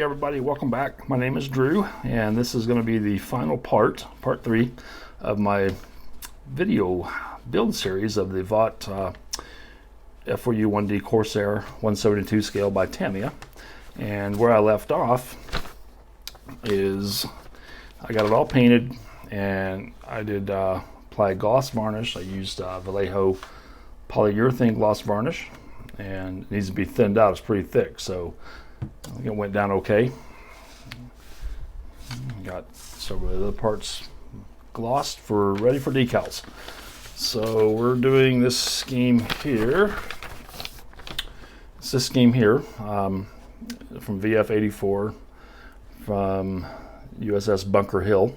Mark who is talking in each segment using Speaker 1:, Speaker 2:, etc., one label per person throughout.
Speaker 1: Hey everybody, welcome back. My name is Drew, and this is going to be the final part 3 of my video build series of the Vought F4U-1D Corsair 172 scale by Tamiya. And where I left off is I got it all painted, and I did apply gloss varnish. I used Vallejo polyurethane gloss varnish, and it needs to be thinned out. It's pretty thick, so I think it went down okay. Got several other parts glossed ready for decals. So we're doing this scheme here. It's this scheme here from VF84 from USS Bunker Hill.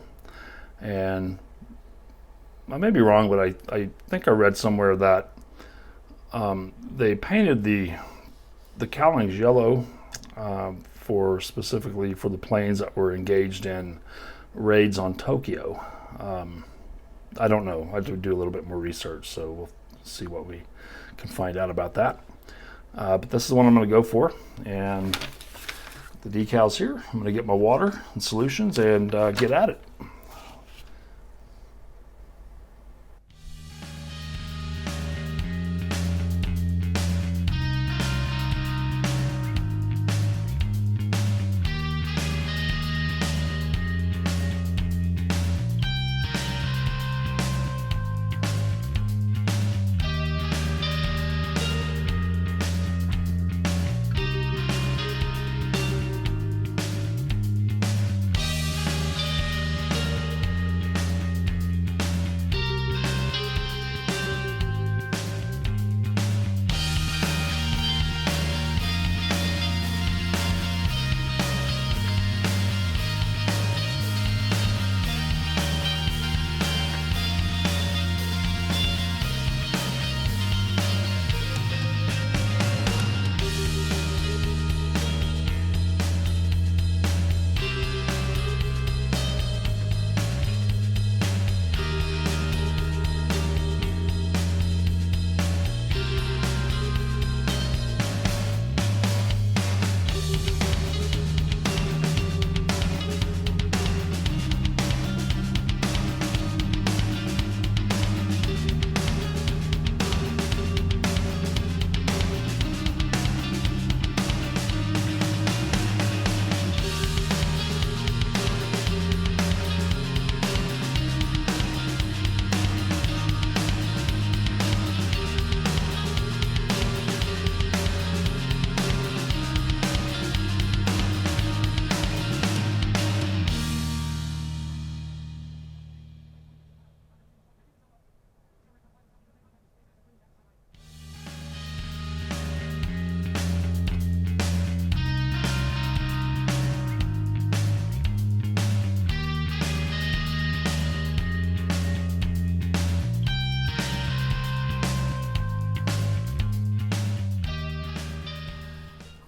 Speaker 1: And I may be wrong, but I think I read somewhere that they painted the cowlings yellow specifically for the planes that were engaged in raids on Tokyo. I don't know. I have to do a little bit more research, so we'll see what we can find out about that. But this is the one I'm going to go for, and the decals here. I'm going to get my water and solutions and get at it.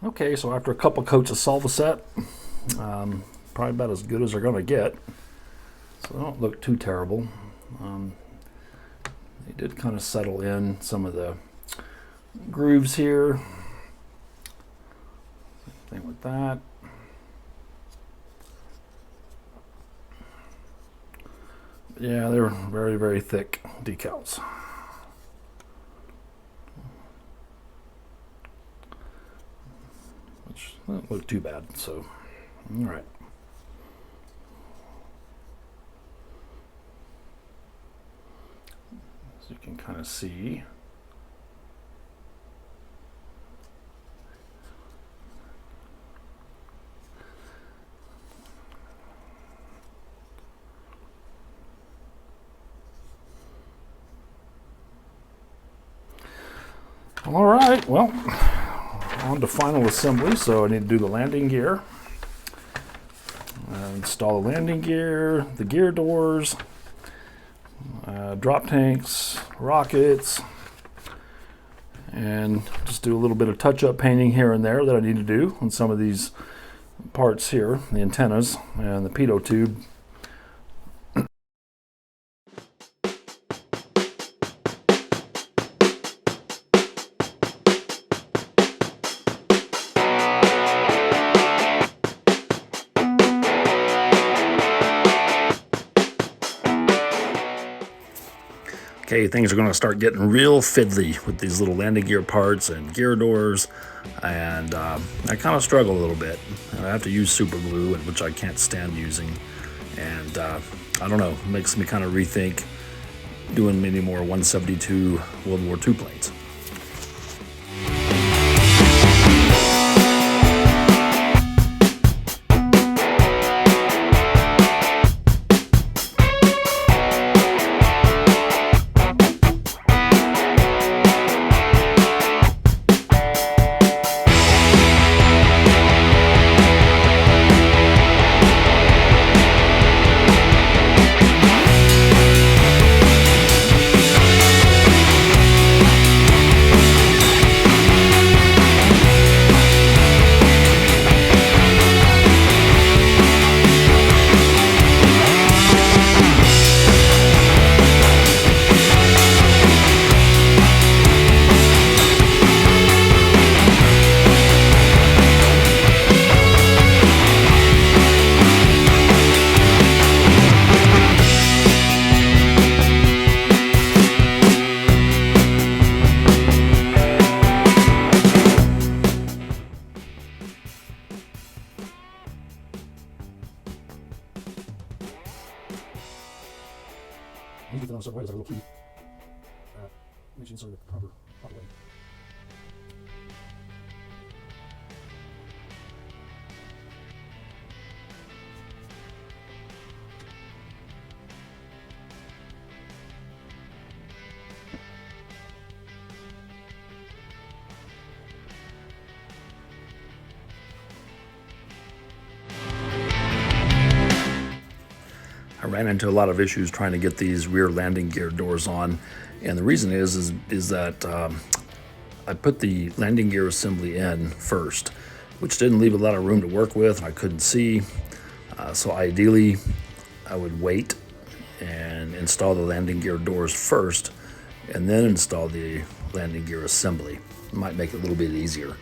Speaker 1: Okay, so after a couple coats of Solvaset, probably about as good as they're going to get. So they don't look too terrible. They did kind of settle in some of the grooves here. Same thing with that. Yeah, they're very, very thick decals. Doesn't look too bad, so all right. As you can kind of see, all right, well, on to final assembly. So I need to do the landing gear, install the landing gear, the gear doors, drop tanks, rockets, and just do a little bit of touch-up painting here and there that I need to do on some of these parts here, the antennas and the pitot tube. Okay, things are going to start getting real fiddly with these little landing gear parts and gear doors, and I kind of struggle a little bit. I have to use super glue, which I can't stand using, and I don't know, it makes me kind of rethink doing many more 172 World War II planes. You get them on certain ways, like a little key. Makes you insert it proper way. I ran into a lot of issues trying to get these rear landing gear doors on, and the reason is that I put the landing gear assembly in first, which didn't leave a lot of room to work with, and I couldn't see. So ideally, I would wait and install the landing gear doors first, and then install the landing gear assembly. It might make it a little bit easier.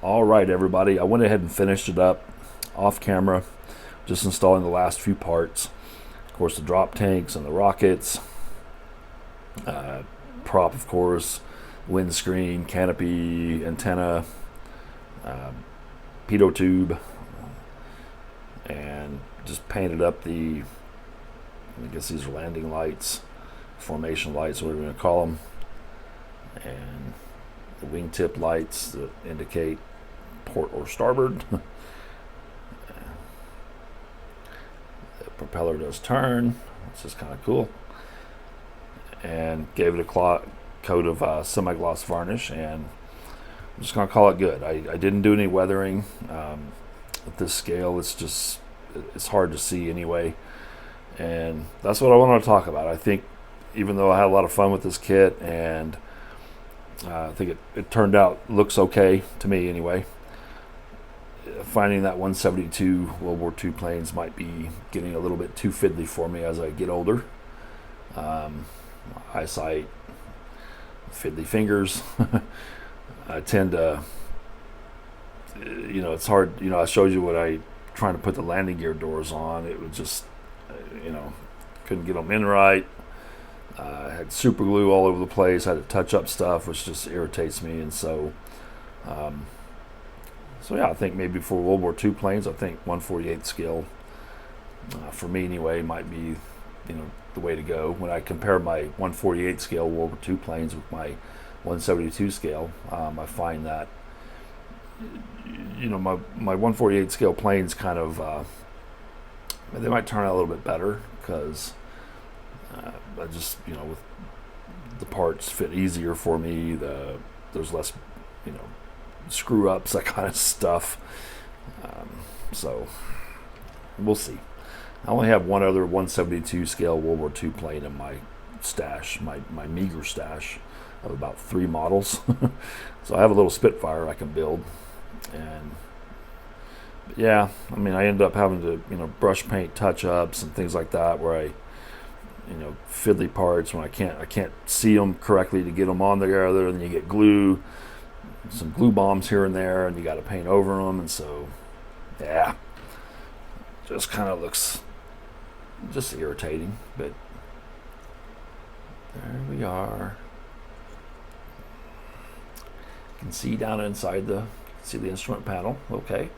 Speaker 1: All right, everybody, I went ahead and finished it up off camera, just installing the last few parts. Of course, the drop tanks and the rockets, prop, of course, windscreen, canopy, antenna, pitot tube, and just painted up the, I guess these are landing lights, formation lights, whatever you want to call them, and the wingtip lights that indicate port or starboard. The propeller does turn, which is kind of cool, and gave it a coat of semi-gloss varnish, and I'm just going to call it good. I didn't do any weathering. At this scale, it's hard to see anyway, and that's what I want to talk about. I think even though I had a lot of fun with this kit, and I think it turned out, looks okay to me anyway. Finding that 172 World War II planes might be getting a little bit too fiddly for me as I get older. Eyesight, fiddly fingers. I tend to, it's hard. I showed you what I trying to put the landing gear doors on. It was just, you know, couldn't get them in right. Had super glue all over the place. Had to touch up stuff, which just irritates me. And so, yeah, I think maybe for World War II planes, I think 1/48 scale, for me anyway, might be, you know, the way to go. When I compare my 1/48 scale World War II planes with my 172 scale, I find that, you know, my 1/48 scale planes kind of, they might turn out a little bit better because I just, you know, with the parts fit easier for me. There's less, you know, screw ups, that kind of stuff. So we'll see. I only have one other 172 scale World War II plane in my stash, my meager stash of about 3 models. So I have a little Spitfire I can build. And yeah, I mean, I end up having to, you know, brush paint touch-ups and things like that, where I, you know, fiddly parts when I can't see them correctly to get them on there, other than you get glue, some glue bombs here and there, and you got to paint over them. And so, yeah, just kind of looks just irritating. But there we are. You can see down inside see the instrument panel. Okay,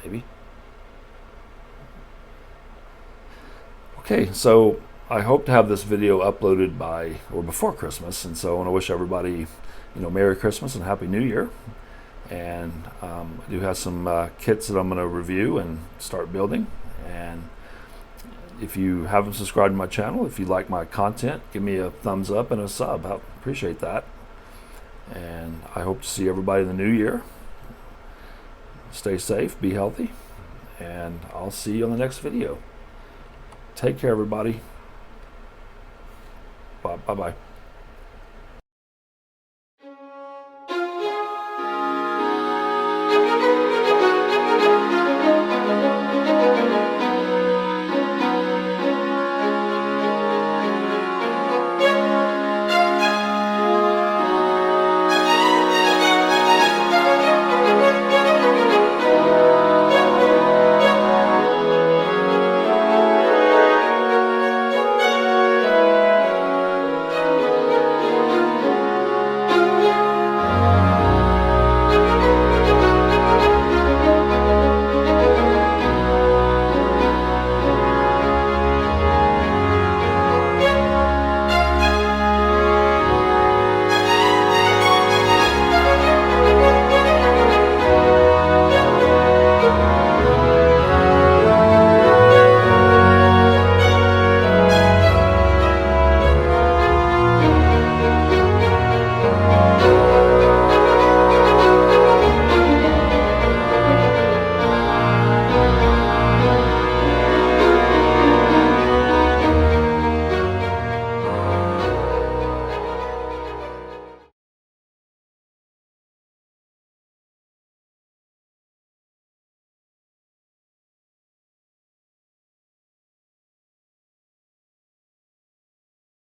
Speaker 1: maybe. Okay, so I hope to have this video uploaded by or before Christmas, and so I want to wish everybody, you know, Merry Christmas and Happy New Year. And I do have some kits that I'm going to review and start building. And if you haven't subscribed to my channel, if you like my content, give me a thumbs up and a sub. I appreciate that. And I hope to see everybody in the new year. Stay safe, be healthy, and I'll see you on the next video. Take care, everybody. Bye-bye.